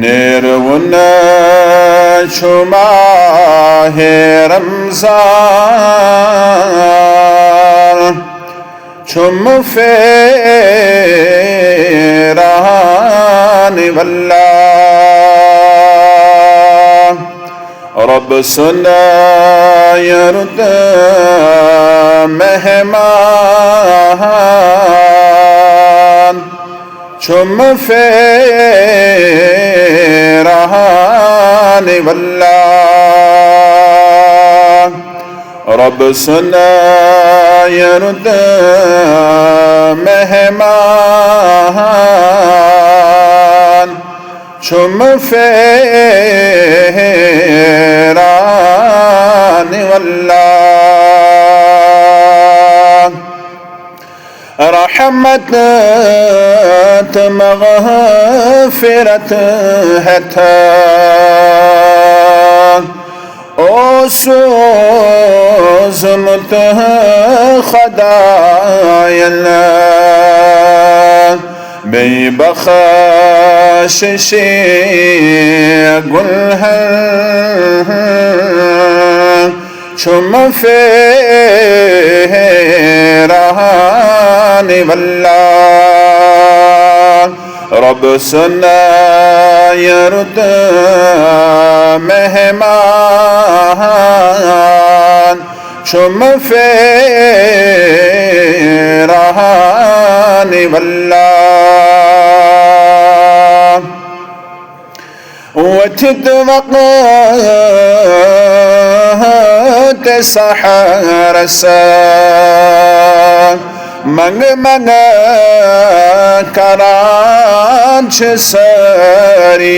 Nirvun Shumahe Ramzan Chum Ferahani Wallah Rabb Sunna Yarda Mehman Chum Ferahani Wallah Rabb Sunna Yarda Mehman Chum Ferahani Wallah Rahmat مغفرة هتا او سوز خدايا الله بي بخششي قلها شم فيرهاني والله رب سنة يرد مهمان شم فيرهاني والله وتدمق تسحر السان منگ منگ کرانچ سری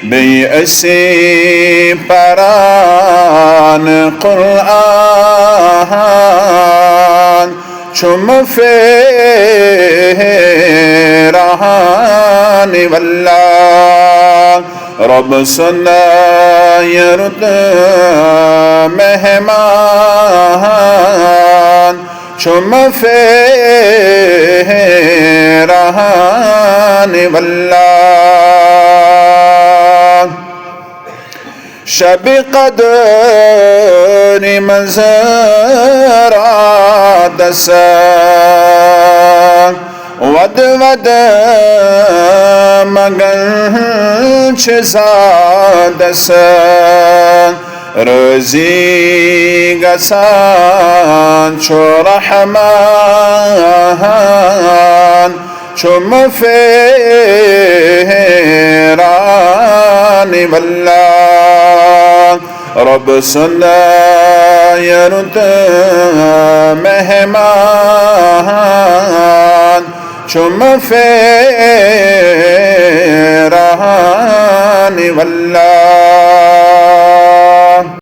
بی اسی پران قرآن چم فیرہانی واللہ رب سنہ یرد مہمان چم فیرہانی واللہ شب قدر منظرات دسا ود ود مگن چزاد دسا رزی گسان چو رحمان چم فیرانی واللہ رب سنہ یرد مہمان چم فیرانی